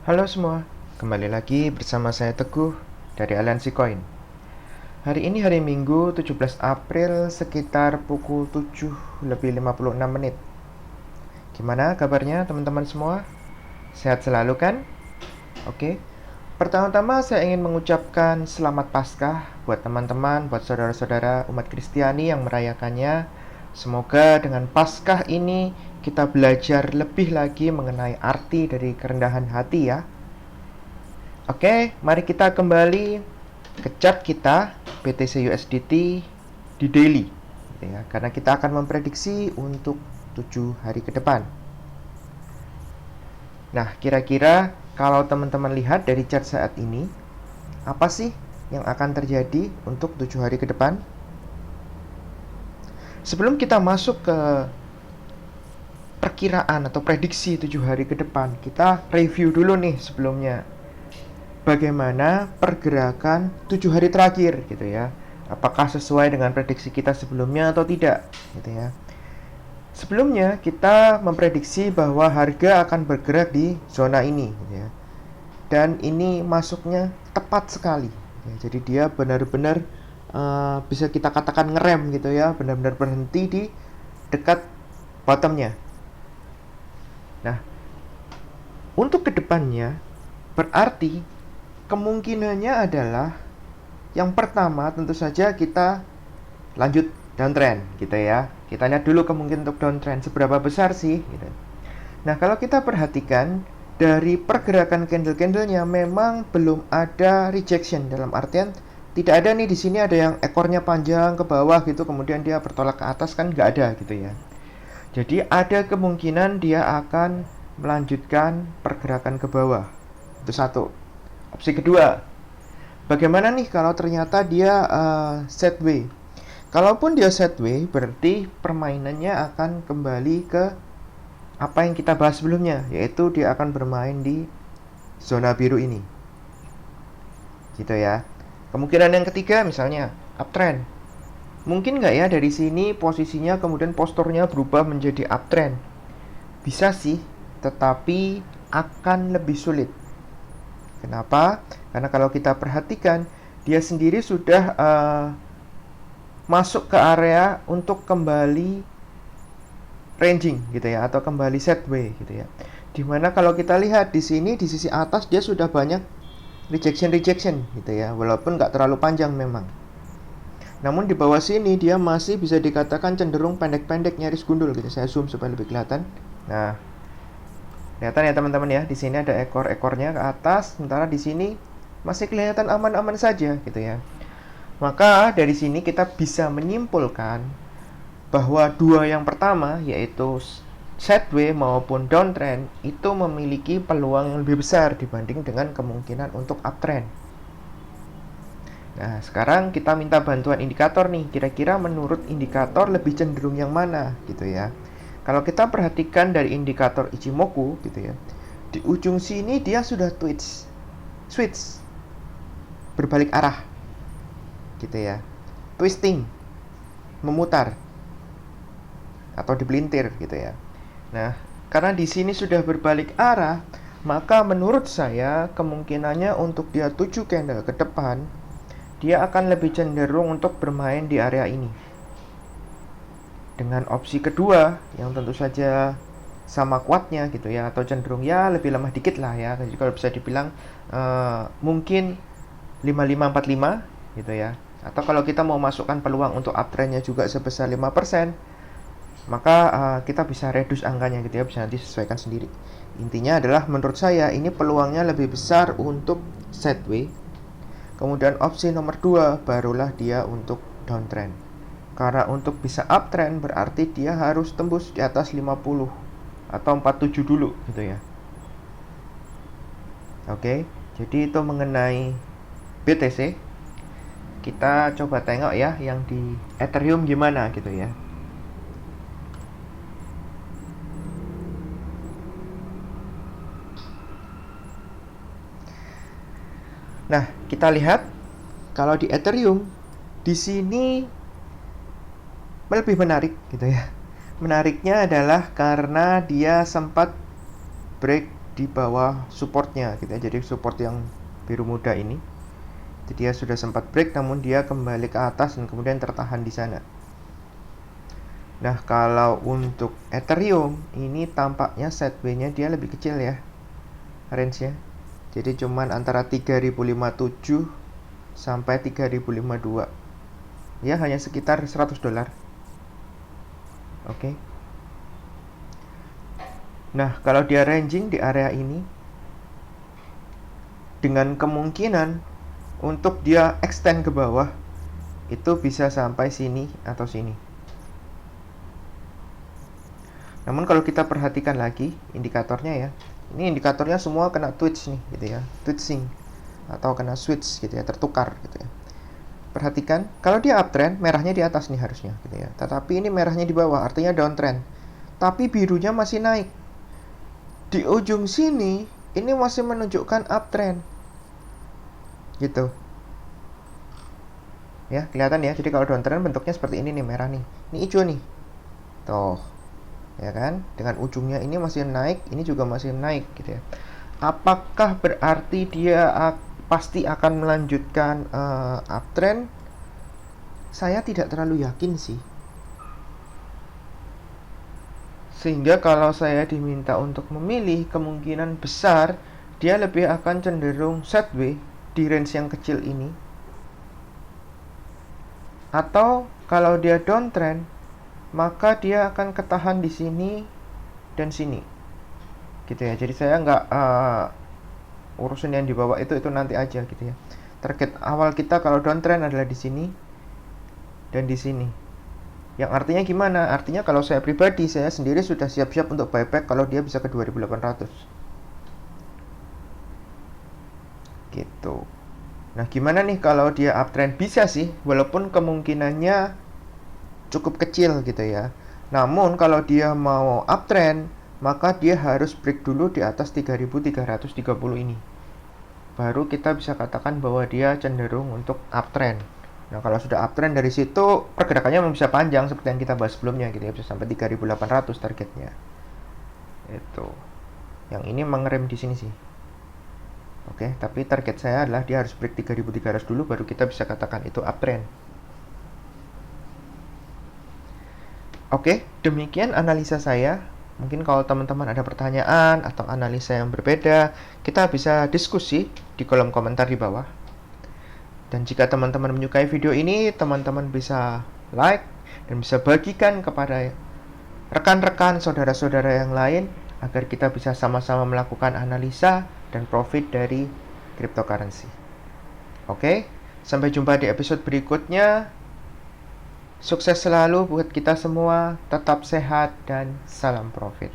Halo semua, kembali lagi bersama saya Teguh dari Aliansi Koin. Hari ini hari Minggu 17 April sekitar pukul 7 lebih 56 menit. Gimana kabarnya teman-teman semua? Sehat selalu kan? Oke. Pertama-tama saya ingin mengucapkan selamat Paskah buat teman-teman, buat saudara-saudara umat Kristiani yang merayakannya. Semoga dengan Paskah ini kita belajar lebih lagi mengenai arti dari kerendahan hati ya. Oke, mari kita kembali ke chart kita BTC USDT di daily gitu ya, karena kita akan memprediksi untuk 7 hari ke depan. Nah, kira-kira kalau teman-teman lihat dari chart saat ini, apa sih yang akan terjadi untuk 7 hari ke depan? Sebelum kita masuk ke perkiraan atau prediksi 7 hari ke depan, kita review dulu nih sebelumnya bagaimana pergerakan 7 hari terakhir gitu ya. Apakah sesuai dengan prediksi kita sebelumnya atau tidak gitu ya. Sebelumnya kita memprediksi bahwa harga akan bergerak di zona ini gitu ya. Dan ini masuknya tepat sekali. Ya, jadi dia benar-benar bisa kita katakan ngerem gitu ya, benar-benar berhenti di dekat bottomnya. Nah, untuk kedepannya berarti kemungkinannya adalah yang pertama tentu saja kita lanjut downtrend gitu ya. Kita lihat dulu kemungkinan untuk downtrend seberapa besar sih gitu. Nah, kalau kita perhatikan dari pergerakan candle-candlenya memang belum ada rejection, dalam artian tidak ada nih di sini ada yang ekornya panjang ke bawah gitu kemudian dia bertolak ke atas, kan nggak ada gitu ya. Jadi ada kemungkinan dia akan melanjutkan pergerakan ke bawah. Itu satu. Opsi kedua, bagaimana nih kalau ternyata dia sideways? Kalaupun dia sideways, berarti permainannya akan kembali ke apa yang kita bahas sebelumnya, yaitu dia akan bermain di zona biru ini. Gitu ya. Kemungkinan yang ketiga misalnya uptrend. Mungkin nggak ya dari sini posisinya kemudian posturnya berubah menjadi uptrend? Bisa sih, tetapi akan lebih sulit. Kenapa? Karena kalau kita perhatikan, dia sendiri sudah masuk ke area untuk kembali ranging gitu ya, atau kembali sideways gitu ya. Dimana kalau kita lihat di sini di sisi atas dia sudah banyak rejection gitu ya, walaupun nggak terlalu panjang memang. Namun di bawah sini dia masih bisa dikatakan cenderung pendek-pendek, nyaris gundul gitu. Saya zoom supaya lebih kelihatan. Nah, kelihatan ya teman-teman ya, di sini ada ekor-ekornya ke atas, sementara di sini masih kelihatan aman-aman saja gitu ya. Maka dari sini kita bisa menyimpulkan bahwa dua yang pertama yaitu sideways maupun downtrend itu memiliki peluang yang lebih besar dibanding dengan kemungkinan untuk uptrend. Nah, sekarang kita minta bantuan indikator nih. Kira-kira menurut indikator lebih cenderung yang mana gitu ya. Kalau kita perhatikan dari indikator Ichimoku gitu ya, di ujung sini dia sudah switch, berbalik arah gitu ya, twisting, memutar atau dipelintir gitu ya. Nah, karena di sini sudah berbalik arah, maka menurut saya kemungkinannya untuk dia 7 candle ke depan dia akan lebih cenderung untuk bermain di area ini. Dengan opsi kedua yang tentu saja sama kuatnya gitu ya, atau cenderung ya lebih lemah dikit lah ya. Jadi kalau bisa dibilang mungkin 5545 gitu ya. Atau kalau kita mau masukkan peluang untuk uptrendnya juga sebesar 5%, maka kita bisa reduce angkanya gitu ya, bisa nanti sesuaikan sendiri. Intinya adalah menurut saya ini peluangnya lebih besar untuk sideways. Kemudian opsi nomor 2 barulah dia untuk downtrend. Karena untuk bisa uptrend berarti dia harus tembus di atas 50 atau 47 dulu gitu ya. Oke, jadi itu mengenai BTC. Kita coba tengok ya yang di Ethereum gimana gitu ya. Nah, kita lihat kalau di Ethereum di sini lebih menarik gitu ya. Menariknya adalah karena dia sempat break di bawah supportnya gitu ya. Jadi support yang biru muda ini, jadi dia sudah sempat break namun dia kembali ke atas dan kemudian tertahan di sana. Nah, kalau untuk Ethereum ini tampaknya sideway-nya dia lebih kecil ya, range-nya. Jadi cuman antara 3057 sampai 3052. Ya, hanya sekitar $100. Oke. Nah, kalau dia ranging di area ini dengan kemungkinan untuk dia extend ke bawah itu bisa sampai sini atau sini. Namun kalau kita perhatikan lagi indikatornya ya, ini indikatornya semua kena twitch nih gitu ya, twitching atau kena switch gitu ya, tertukar gitu ya. Perhatikan, kalau dia uptrend, merahnya di atas nih harusnya gitu ya. Tetapi ini merahnya di bawah, artinya downtrend. Tapi birunya masih naik. Di ujung sini, ini masih menunjukkan uptrend. Gitu. Ya, kelihatan ya. Jadi kalau downtrend bentuknya seperti ini nih, merah nih. Ini hijau nih. Tuh. Ya kan, dengan ujungnya ini masih naik, ini juga masih naik gitu ya. Apakah berarti dia pasti akan melanjutkan uptrend? Saya tidak terlalu yakin sih. Sehingga kalau saya diminta untuk memilih, kemungkinan besar dia lebih akan cenderung sideways di range yang kecil ini. Atau kalau dia downtrend, maka dia akan ketahan di sini dan sini gitu ya. Jadi saya nggak urusan yang di bawah itu nanti aja gitu ya. Target awal kita kalau downtrend adalah di sini dan di sini. Yang artinya gimana? Artinya kalau saya pribadi, saya sendiri sudah siap-siap untuk buyback kalau dia bisa ke 2800 gitu. Nah, gimana nih kalau dia uptrend? Bisa sih, walaupun kemungkinannya cukup kecil gitu ya. Namun kalau dia mau uptrend, maka dia harus break dulu di atas 3330 ini. Baru kita bisa katakan bahwa dia cenderung untuk uptrend. Nah, kalau sudah uptrend dari situ pergerakannya bisa panjang seperti yang kita bahas sebelumnya gitu ya, bisa sampai 3800 targetnya. Itu. Yang ini mengerem di sini sih. Oke, tapi target saya adalah dia harus break 3300 dulu baru kita bisa katakan itu uptrend. Oke, demikian analisa saya. Mungkin kalau teman-teman ada pertanyaan atau analisa yang berbeda, kita bisa diskusi di kolom komentar di bawah. Dan jika teman-teman menyukai video ini, teman-teman bisa like dan bisa bagikan kepada rekan-rekan, saudara-saudara yang lain agar kita bisa sama-sama melakukan analisa dan profit dari cryptocurrency. Oke, sampai jumpa di episode berikutnya. Sukses selalu buat kita semua, tetap sehat dan salam profit.